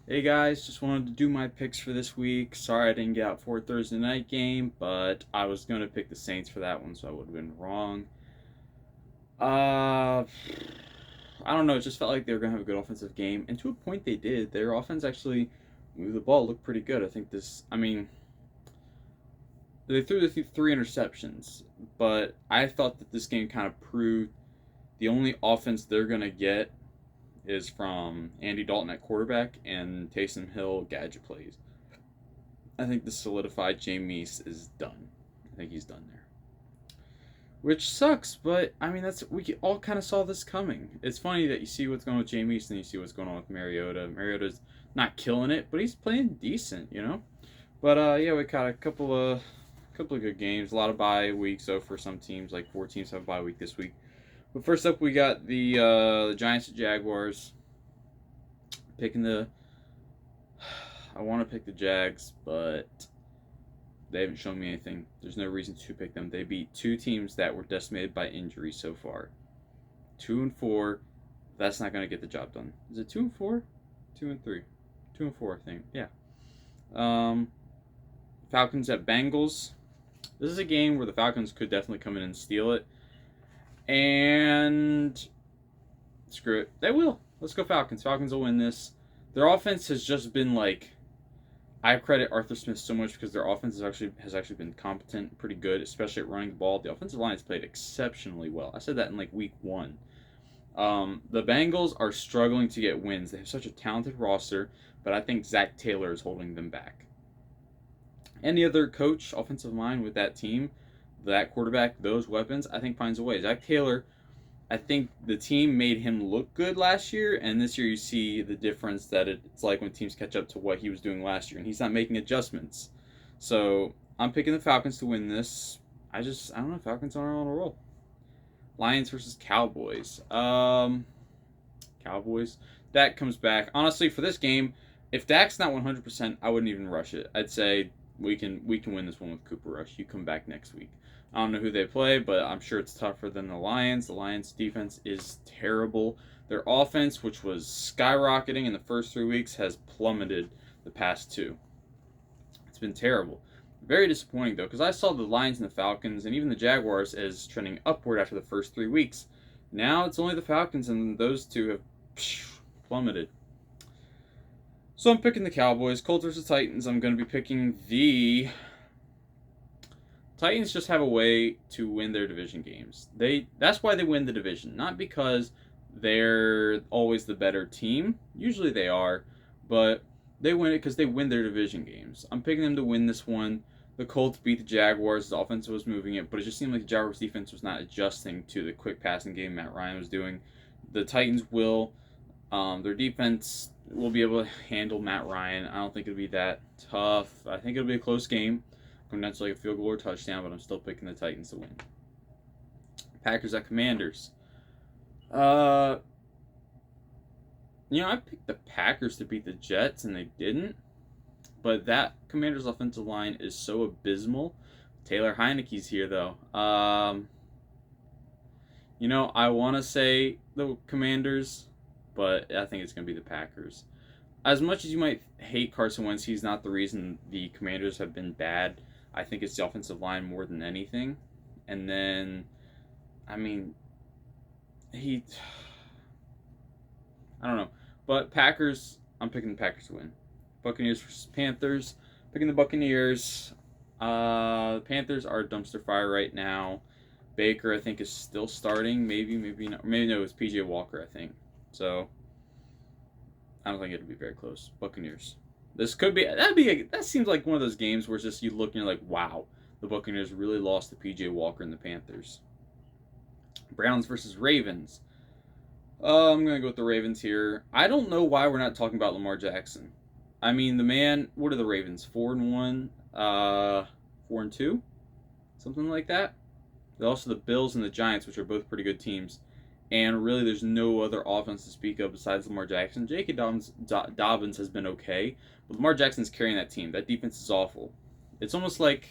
Hey guys, just wanted to do my picks for this week. Sorry I didn't get out for a Thursday night game, but I was going to pick the Saints for that one, so I would have been wrong. Uh, I don't know. It just felt like they were going to have a good offensive game, and to a point they did. Their offense actually moved the ball, looked pretty good. They threw the three interceptions, but I thought that this game kind of proved the only offense they're going to get is from Andy Dalton at quarterback and Taysom Hill gadget plays. I think this solidified Jameis is done. I think he's done there. Which sucks, but I mean that's we all kind of saw this coming. It's funny that you see what's going on with Jameis and you see what's going on with Mariota. Mariota's not killing it, but he's playing decent. But yeah, we got a couple of good games. A lot of bye weeks, so for some teams, like 4 teams have a bye week this week. But first up, we got the Giants at Jaguars. Picking the I want to pick the Jags, but they haven't shown me anything. There's no reason to pick them. They beat two teams that were decimated by injury so far. 2-4. That's not going to get the job done. Is it 2-4? 2-3. 2-4, I think. Yeah. Um, Falcons at Bengals. This is a game where the Falcons could definitely come in and steal it. And screw it. They will. Let's go Falcons. Falcons will win this. Their offense has just been like I credit Arthur Smith so much because their offense has actually been competent, pretty good, especially at running the ball. The offensive line has played exceptionally well. I said that in like week one. The Bengals are struggling to get wins. They have such a talented roster, but I think Zach Taylor is holding them back. Any other coach, offensive line with that team, that quarterback, those weapons, I think finds a way. Zach Taylor, I think the team made him look good last year, and this year you see the difference that it's like when teams catch up to what he was doing last year, and he's not making adjustments. So I'm picking the Falcons to win this. I don't know. Falcons are on a roll. Lions versus Cowboys. Cowboys. Dak comes back. Honestly, for this game, if Dak's not 100%, I wouldn't even rush it. I'd say we can win this one with Cooper Rush. You come back next week. I don't know who they play, but I'm sure it's tougher than the Lions. The Lions' defense is terrible. Their offense, which was skyrocketing in the first 3 weeks, has plummeted the past two. It's been terrible. Very disappointing though, because I saw the Lions and the Falcons and even the Jaguars as trending upward after the first 3 weeks. Now it's only the Falcons, and those two have plummeted. So I'm picking the Cowboys. Colts versus Titans. I'm going to be picking the Titans. Just have a way to win their division games. That's why they win the division, not because they're always the better team. Usually they are, but they win it because they win their division games. I'm picking them to win this one. The Colts beat the Jaguars. The offense was moving it, but it just seemed like the Jaguars defense was not adjusting to the quick passing game Matt Ryan was doing. The Titans will. Their defense will be able to handle Matt Ryan. I don't think it'll be that tough. I think it'll be a close game. Come down to like a field goal or touchdown, but I'm still picking the Titans to win. Packers at Commanders. Uh, I picked the Packers to beat the Jets, and they didn't. But that Commanders' offensive line is so abysmal. Taylor Heineke's here, though. I want to say the Commanders, but I think it's going to be the Packers. As much as you might hate Carson Wentz, he's not the reason the Commanders have been bad. I think it's the offensive line more than anything. And then, I mean, he. I don't know. But Packers, I'm picking the Packers to win. Buccaneers versus Panthers. Picking the Buccaneers. The Panthers are a dumpster fire right now. Baker, I think, is still starting. Maybe not. Maybe no, it's PJ Walker, I think. So, I don't think it'll be very close. Buccaneers. This could be that seems like one of those games where it's just you look and you're like, wow, the Buccaneers really lost to PJ Walker and the Panthers. Browns versus Ravens. I'm gonna go with the Ravens here. I don't know why we're not talking about Lamar Jackson. I mean, the man. What are the Ravens? 4-1. 4-2, something like that. They're also the Bills and the Giants, which are both pretty good teams. And really, there's no other offense to speak of besides Lamar Jackson. J.K. Dobbins has been okay, but Lamar Jackson's carrying that team. That defense is awful. It's almost like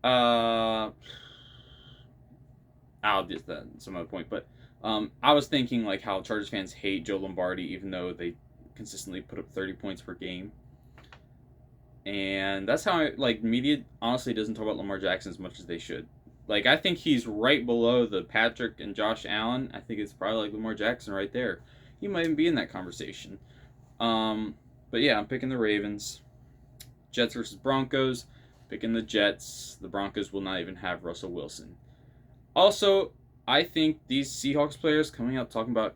I'll just some other point, but I was thinking like how Chargers fans hate Joe Lombardi, even though they consistently put up 30 points per game. And that's how media honestly doesn't talk about Lamar Jackson as much as they should. Like, I think he's right below the Patrick and Josh Allen. I think it's probably like Lamar Jackson right there. He might even be in that conversation. But yeah, I'm picking the Ravens. Jets versus Broncos. Picking the Jets. The Broncos will not even have Russell Wilson. Also, I think these Seahawks players coming out talking about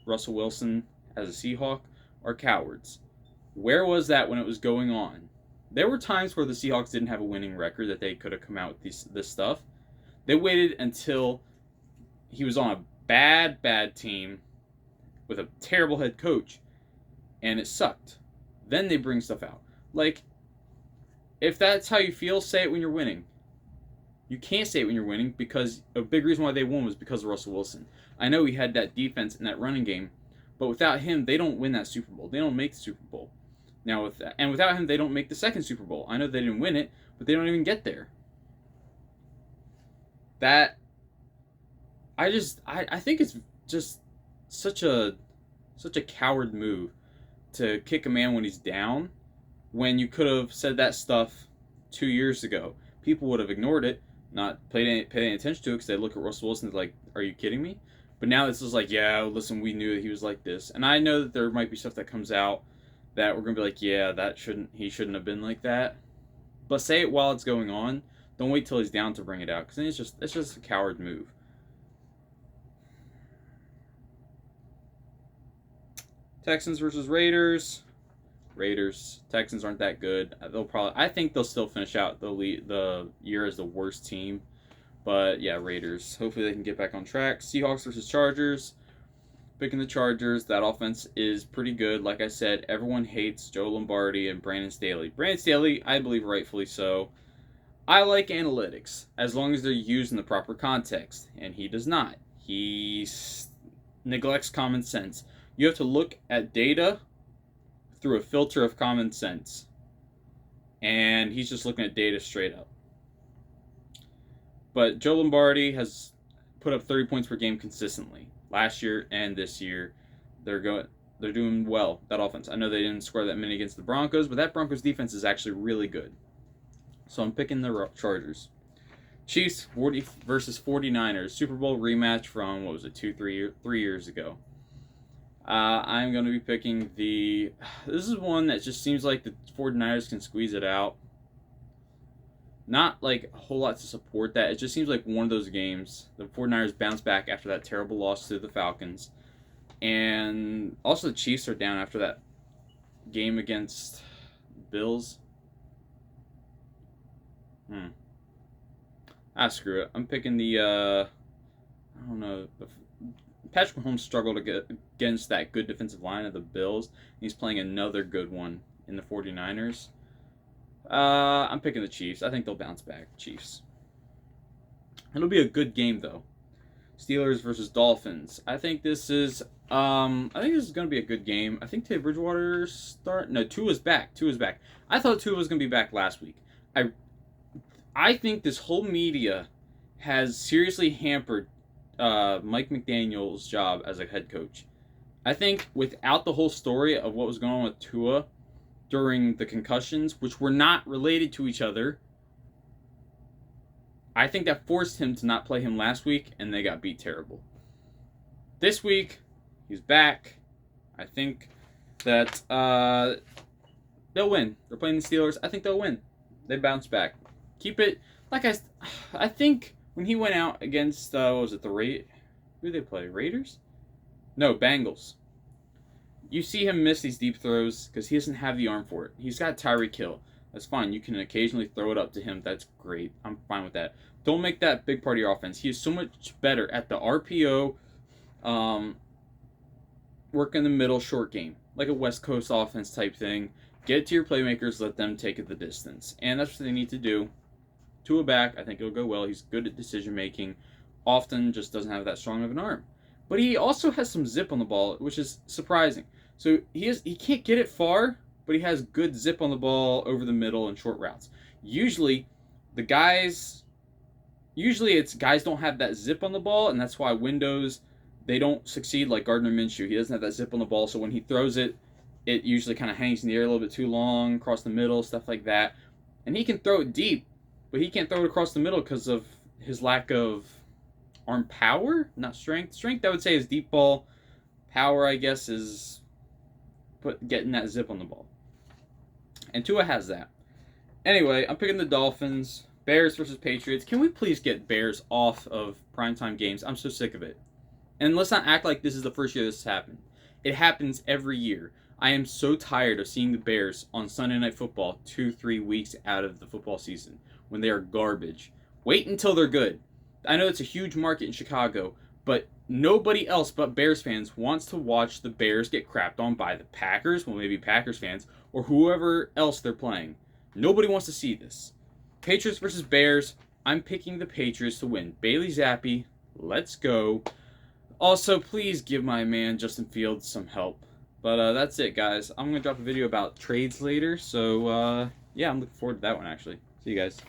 Russell Wilson as a Seahawk are cowards. Where was that when it was going on? There were times where the Seahawks didn't have a winning record that they could have come out with this stuff. They waited until he was on a bad team with a terrible head coach, and it sucked. Then they bring stuff out. Like, if that's how you feel, say it when you're winning. You can't say it when you're winning because a big reason why they won was because of Russell Wilson. I know he had that defense and that running game, but without him, they don't win that Super Bowl. They don't make the Super Bowl. Now, without him, they don't make the second Super Bowl. I know they didn't win it, but they don't even get there. I think it's just such a coward move to kick a man when he's down, when you could have said that stuff 2 years ago. People would have ignored it, not paid any attention to it, because they look at Russell Wilson and like, are you kidding me? But now it's just like, yeah, listen, we knew that he was like this. And I know that there might be stuff that comes out that we're going to be like, yeah, he shouldn't have been like that. But say it while it's going on. Don't wait till he's down to bring it out, because then it's just a coward move. Texans versus Raiders. Texans aren't that good. I think they'll still finish out the year as the worst team. But yeah, Raiders. Hopefully they can get back on track. Seahawks versus Chargers. Picking the Chargers. That offense is pretty good. Like I said, everyone hates Joe Lombardi and Brandon Staley. Brandon Staley, I believe rightfully so. I like analytics as long as they're used in the proper context, and he does not. He neglects common sense. You have to look at data through a filter of common sense, and he's just looking at data straight up. But Joe Lombardi has put up 30 points per game consistently last year and this year. They're doing well, that offense. I know they didn't score that many against the Broncos, but that Broncos defense is actually really good. So I'm picking the Chargers. Chiefs versus 49ers. Super Bowl rematch from, 3 years ago. I'm going to be picking this is one that just seems like the 49ers can squeeze it out. Not like a whole lot to support that. It just seems like one of those games. The 49ers bounce back after that terrible loss to the Falcons. And also the Chiefs are down after that game against Bills. Screw it. I'm picking I don't know. Patrick Mahomes struggled against that good defensive line of the Bills. He's playing another good one in the 49ers. I'm picking the Chiefs. I think they'll bounce back. Chiefs. It'll be a good game, though. Steelers versus Dolphins. I think this is going to be a good game. I think Teddy Bridgewater Tua's back. I thought Tua was going to be back last week. I think this whole media has seriously hampered Mike McDaniel's job as a head coach. I think without the whole story of what was going on with Tua during the concussions, which were not related to each other, I think that forced him to not play him last week, and they got beat terrible. This week, he's back. I think that they'll win. They're playing the Steelers. I think they'll win. They bounce back. Keep it like I think when he went out against who they play? Raiders? No, Bengals. You see him miss these deep throws because he doesn't have the arm for it. He's got Tyreek Hill. That's fine. You can occasionally throw it up to him. That's great. I'm fine with that. Don't make that big part of your offense. He is so much better at the RPO, work in the middle, short game, like a West Coast offense type thing. Get it to your playmakers. Let them take it the distance, and that's what they need to do. Tua back, I think it'll go well. He's good at decision making. Often just doesn't have that strong of an arm, but he also has some zip on the ball, which is surprising. So he can't get it far, but he has good zip on the ball over the middle and short routes. Usually it's guys don't have that zip on the ball, and that's why they don't succeed like Gardner Minshew. He doesn't have that zip on the ball, so when he throws it, it usually kind of hangs in the air a little bit too long, across the middle, stuff like that. And he can throw it deep, but he can't throw it across the middle because of his lack of arm power, not strength. Strength, I would say, is deep ball. Power, I guess, is getting that zip on the ball. And Tua has that. Anyway, I'm picking the Dolphins. Bears versus Patriots. Can we please get Bears off of primetime games? I'm so sick of it. And let's not act like this is the first year this has happened. It happens every year. I am so tired of seeing the Bears on Sunday Night Football 2-3 weeks out of the football season when they are garbage. Wait until they're good. I know it's a huge market in Chicago, but nobody else but Bears fans wants to watch the Bears get crapped on by the Packers, well, maybe Packers fans, or whoever else they're playing. Nobody wants to see this. Patriots versus Bears. I'm picking the Patriots to win. Bailey Zappi, let's go. Also, please give my man Justin Fields some help. But that's it, guys. I'm going to drop a video about trades later. So, yeah, I'm looking forward to that one, actually. See you guys.